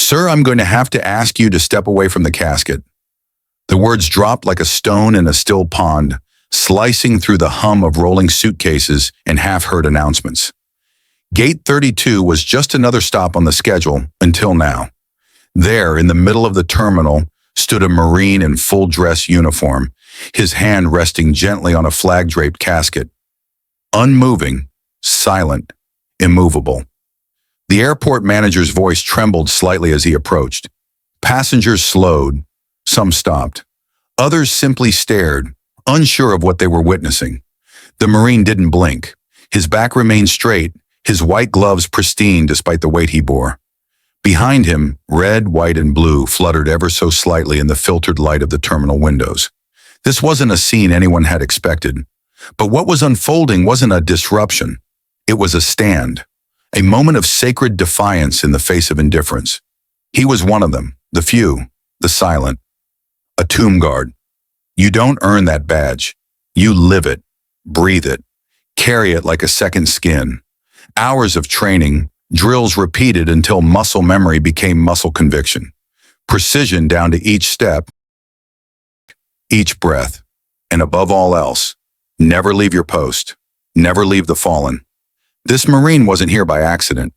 "Sir, I'm going to have to ask you to step away from the casket." The words dropped like a stone in a still pond, slicing through the hum of rolling suitcases and half-heard announcements. Gate 32 was just another stop on the schedule until now. There, in the middle of the terminal, stood a Marine in full-dress uniform, his hand resting gently on a flag-draped casket. Unmoving, silent, immovable. The airport manager's voice trembled slightly as he approached. Passengers slowed. Some stopped. Others simply stared, unsure of what they were witnessing. The Marine didn't blink. His back remained straight, his white gloves pristine despite the weight he bore. Behind him, red, white, and blue fluttered ever so slightly in the filtered light of the terminal windows. This wasn't a scene anyone had expected. But what was unfolding wasn't a disruption. It was a stand, a moment of sacred defiance in the face of indifference. He was one of them, the few, the silent. A tomb guard. You don't earn that badge. You live it, breathe it, carry it like a second skin. Hours of training, drills repeated until muscle memory became muscle conviction. Precision down to each step, each breath, and above all else, never leave your post, never leave the fallen. This Marine wasn't here by accident.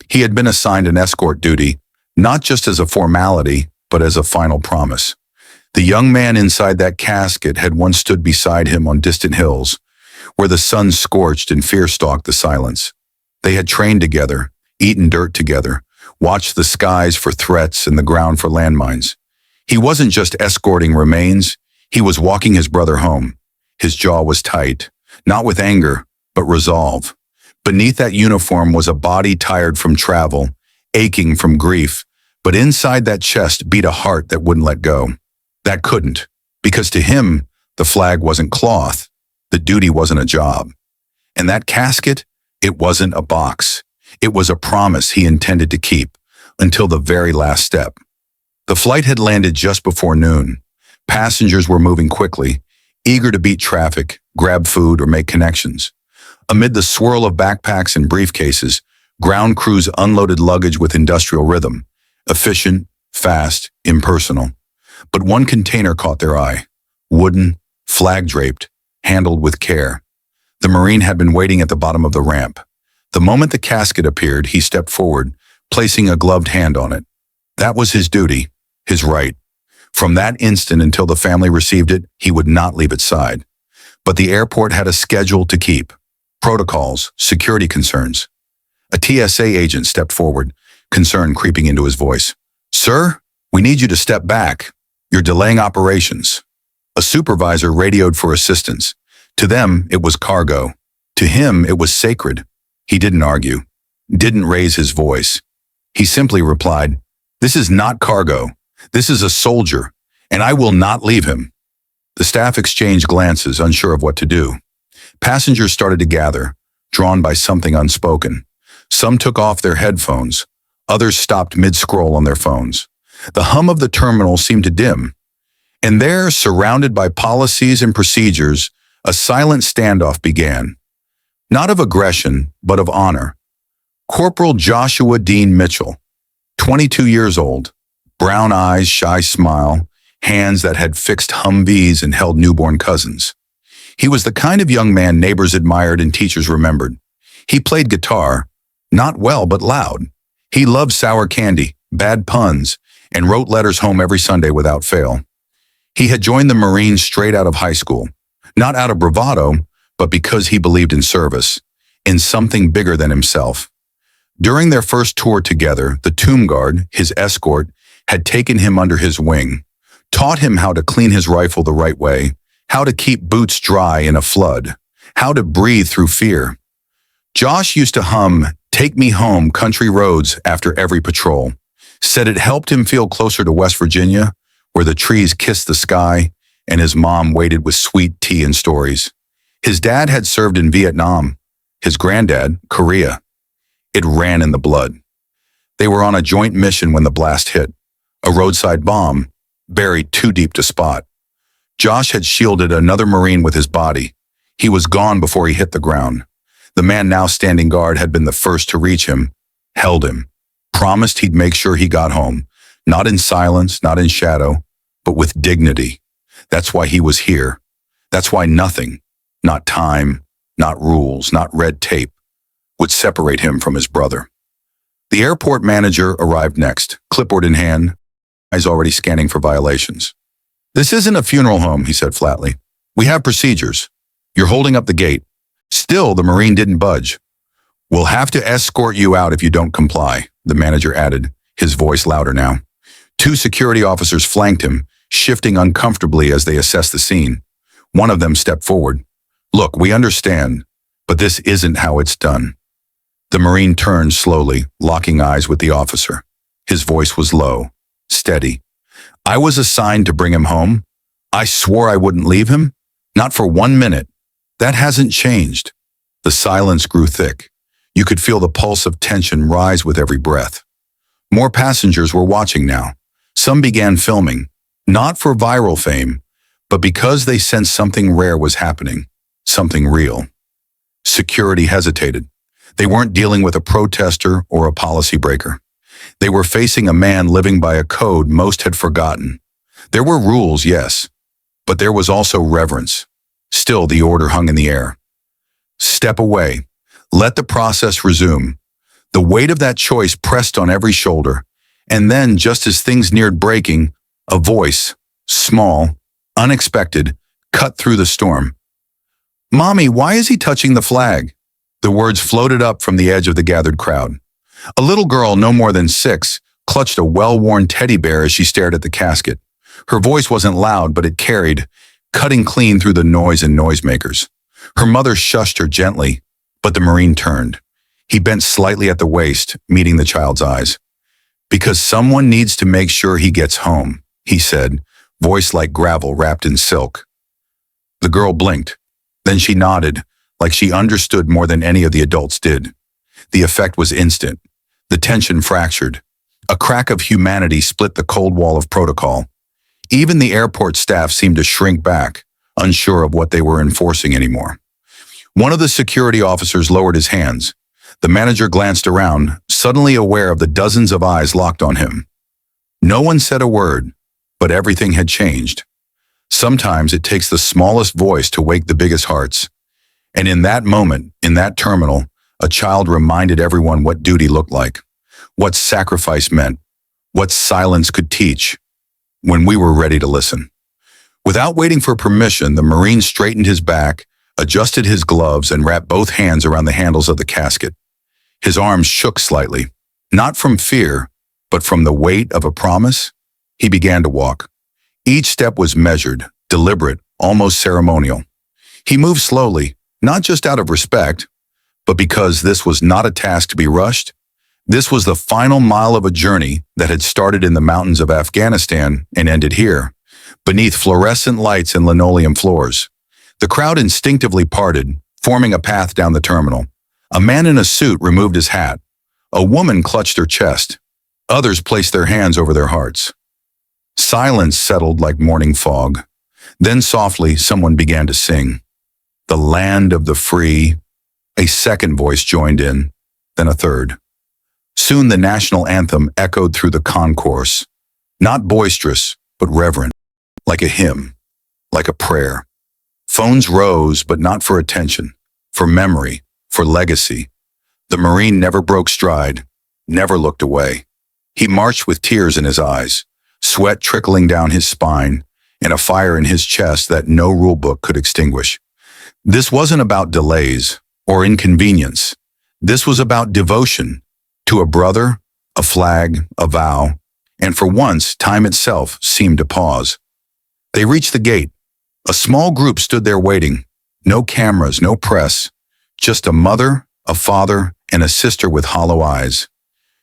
He had been assigned an escort duty, not just as a formality, but as a final promise. The young man inside that casket had once stood beside him on distant hills, where the sun scorched and fear stalked the silence. They had trained together, eaten dirt together, watched the skies for threats and the ground for landmines. He wasn't just escorting remains, he was walking his brother home. His jaw was tight, not with anger, but resolve. Beneath that uniform was a body tired from travel, aching from grief, but inside that chest beat a heart that wouldn't let go. That couldn't, because to him, the flag wasn't cloth, the duty wasn't a job. And that casket, it wasn't a box. It was a promise he intended to keep, until the very last step. The flight had landed just before noon. Passengers were moving quickly, eager to beat traffic, grab food, or make connections. Amid the swirl of backpacks and briefcases, ground crews unloaded luggage with industrial rhythm, efficient, fast, impersonal. But one container caught their eye, wooden, flag-draped, handled with care. The Marine had been waiting at the bottom of the ramp. The moment the casket appeared, he stepped forward, placing a gloved hand on it. That was his duty, his right. From that instant until the family received it, he would not leave its side. But the airport had a schedule to keep. Protocols, security concerns. A TSA agent stepped forward, concern creeping into his voice. "Sir, we need you to step back. You're delaying operations." A supervisor radioed for assistance. To them, it was cargo. To him, it was sacred. He didn't argue, didn't raise his voice. He simply replied, "This is not cargo. This is a soldier, and I will not leave him." The staff exchanged glances, unsure of what to do. Passengers started to gather, drawn by something unspoken. Some took off their headphones. Others stopped mid-scroll on their phones. The hum of the terminal seemed to dim. And there, surrounded by policies and procedures, a silent standoff began. Not of aggression, but of honor. Corporal Joshua Dean Mitchell, 22 years old, brown eyes, shy smile, hands that had fixed Humvees and held newborn cousins. He was the kind of young man neighbors admired and teachers remembered. He played guitar, not well but loud. He loved sour candy, bad puns, and wrote letters home every Sunday without fail. He had joined the Marines straight out of high school, not out of bravado, but because he believed in service, in something bigger than himself. During their first tour together, the tomb guard, his escort, had taken him under his wing, taught him how to clean his rifle the right way, how to keep boots dry in a flood, how to breathe through fear. Josh used to hum "Take Me Home, Country Roads" after every patrol, said it helped him feel closer to West Virginia, where the trees kissed the sky and his mom waited with sweet tea and stories. His dad had served in Vietnam, his granddad, Korea. It ran in the blood. They were on a joint mission when the blast hit, a roadside bomb, buried too deep to spot. Josh had shielded another Marine with his body. He was gone before he hit the ground. The man now standing guard had been the first to reach him, held him. Promised he'd make sure he got home, not in silence, not in shadow, but with dignity. That's why he was here. That's why nothing, not time, not rules, not red tape, would separate him from his brother. The airport manager arrived next, clipboard in hand, eyes already scanning for violations. "This isn't a funeral home," he said flatly. "We have procedures. You're holding up the gate." Still, the Marine didn't budge. "We'll have to escort you out if you don't comply," the manager added, his voice louder now. Two security officers flanked him, shifting uncomfortably as they assessed the scene. One of them stepped forward. "Look, we understand, but this isn't how it's done." The Marine turned slowly, locking eyes with the officer. His voice was low, steady. "I was assigned to bring him home. I swore I wouldn't leave him. Not for 1 minute. That hasn't changed." The silence grew thick. You could feel the pulse of tension rise with every breath. More passengers were watching now. Some began filming, not for viral fame, but because they sensed something rare was happening, something real. Security hesitated. They weren't dealing with a protester or a policy breaker. They were facing a man living by a code most had forgotten. There were rules, yes, but there was also reverence. Still, the order hung in the air. Step away. Let the process resume. The weight of that choice pressed on every shoulder, and then, just as things neared breaking, a voice, small, unexpected, cut through the storm. "Mommy, why is he touching the flag?" The words floated up from the edge of the gathered crowd. A little girl, no more than 6, clutched a well-worn teddy bear as she stared at the casket. Her voice wasn't loud, but it carried, cutting clean through the noise and noisemakers. Her mother shushed her gently, but the Marine turned. He bent slightly at the waist, meeting the child's eyes. "Because someone needs to make sure he gets home," he said, voice like gravel wrapped in silk. The girl blinked. Then she nodded, like she understood more than any of the adults did. The effect was instant. The tension fractured. A crack of humanity split the cold wall of protocol. Even the airport staff seemed to shrink back, unsure of what they were enforcing anymore. One of the security officers lowered his hands. The manager glanced around, suddenly aware of the dozens of eyes locked on him. No one said a word, but everything had changed. Sometimes it takes the smallest voice to wake the biggest hearts. And in that moment, in that terminal, a child reminded everyone what duty looked like, what sacrifice meant, what silence could teach, when we were ready to listen. Without waiting for permission, the Marine straightened his back, adjusted his gloves, and wrapped both hands around the handles of the casket. His arms shook slightly, not from fear, but from the weight of a promise. He began to walk. Each step was measured, deliberate, almost ceremonial. He moved slowly, not just out of respect, but because this was not a task to be rushed. This was the final mile of a journey that had started in the mountains of Afghanistan and ended here, beneath fluorescent lights and linoleum floors. The crowd instinctively parted, forming a path down the terminal. A man in a suit removed his hat. A woman clutched her chest. Others placed their hands over their hearts. Silence settled like morning fog. Then softly, someone began to sing. "The land of the free." A second voice joined in, then a third. Soon the national anthem echoed through the concourse, not boisterous, but reverent, like a hymn, like a prayer. Phones rose, but not for attention, for memory, for legacy. The Marine never broke stride, never looked away. He marched with tears in his eyes, sweat trickling down his spine, and a fire in his chest that no rulebook could extinguish. This wasn't about delays or inconvenience. This was about devotion to a brother, a flag, a vow, and for once, time itself seemed to pause. They reached the gate. A small group stood there waiting. No cameras, no press, just a mother, a father, and a sister with hollow eyes.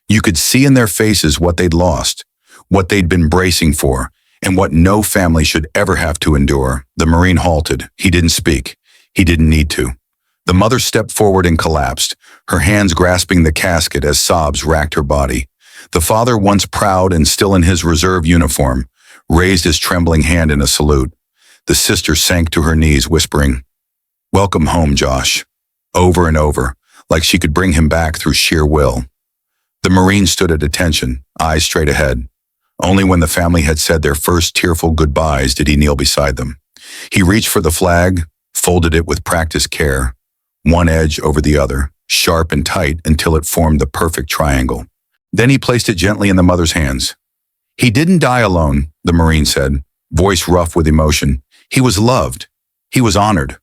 You could see in their faces what they'd lost, what they'd been bracing for, and what no family should ever have to endure. The Marine halted. He didn't speak. He didn't need to. The mother stepped forward and collapsed, her hands grasping the casket as sobs racked her body. The father, once proud and still in his reserve uniform, raised his trembling hand in a salute. The sister sank to her knees, whispering, "Welcome home, Josh," over and over, like she could bring him back through sheer will. The Marine stood at attention, eyes straight ahead. Only when the family had said their first tearful goodbyes did he kneel beside them. He reached for the flag, folded it with practiced care, one edge over the other, sharp and tight until it formed the perfect triangle. Then he placed it gently in the mother's hands. He didn't die alone, the Marine said, voice rough with emotion. He was loved. He was honored.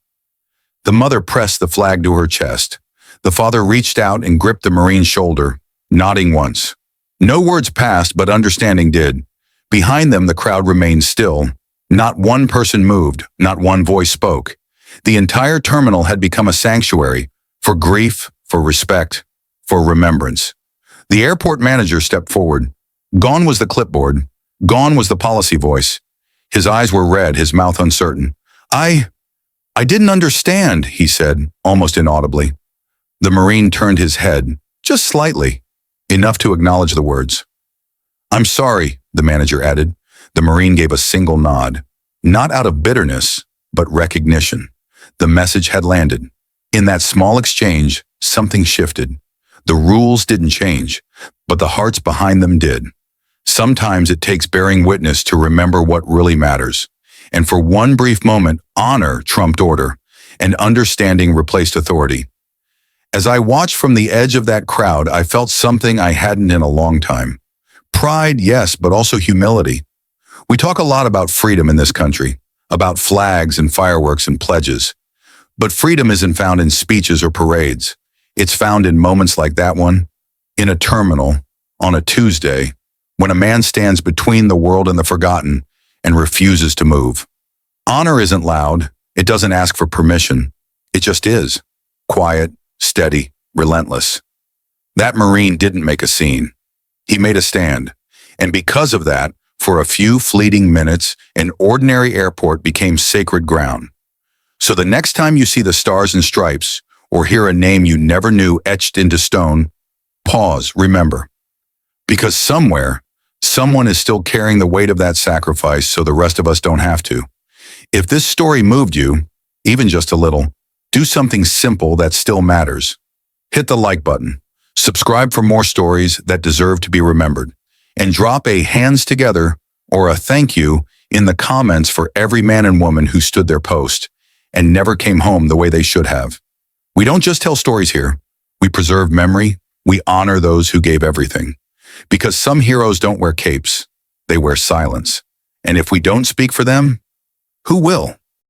The mother pressed the flag to her chest. The father reached out and gripped the Marine's shoulder, nodding once. No words passed, but understanding did. Behind them, the crowd remained still. Not one person moved, not one voice spoke. The entire terminal had become a sanctuary for grief, for respect, for remembrance. The airport manager stepped forward. Gone was the clipboard. Gone was the policy voice. His eyes were red, his mouth uncertain. I didn't understand, he said, almost inaudibly. The Marine turned his head, just slightly, enough to acknowledge the words. I'm sorry, the manager added. The Marine gave a single nod, not out of bitterness, but recognition. The message had landed. In that small exchange, something shifted. The rules didn't change, but the hearts behind them did. Sometimes it takes bearing witness to remember what really matters. And for one brief moment, honor trumped order, and understanding replaced authority. As I watched from the edge of that crowd, I felt something I hadn't in a long time. Pride, yes, but also humility. We talk a lot about freedom in this country, about flags and fireworks and pledges. But freedom isn't found in speeches or parades. It's found in moments like that one, in a terminal, on a Tuesday, when a man stands between the world and the forgotten and refuses to move. Honor isn't loud. It doesn't ask for permission. It just is. Quiet, steady, relentless. That Marine didn't make a scene. He made a stand. And because of that, for a few fleeting minutes, an ordinary airport became sacred ground. So the next time you see the stars and stripes, or hear a name you never knew etched into stone, pause, remember. Because somewhere, someone is still carrying the weight of that sacrifice so the rest of us don't have to. If this story moved you, even just a little, do something simple that still matters. Hit the like button, subscribe for more stories that deserve to be remembered, and drop a hands together or a thank you in the comments for every man and woman who stood their post and never came home the way they should have. We don't just tell stories here. We preserve memory. We honor those who gave everything. Because some heroes don't wear capes. They wear silence. And if we don't speak for them, who will?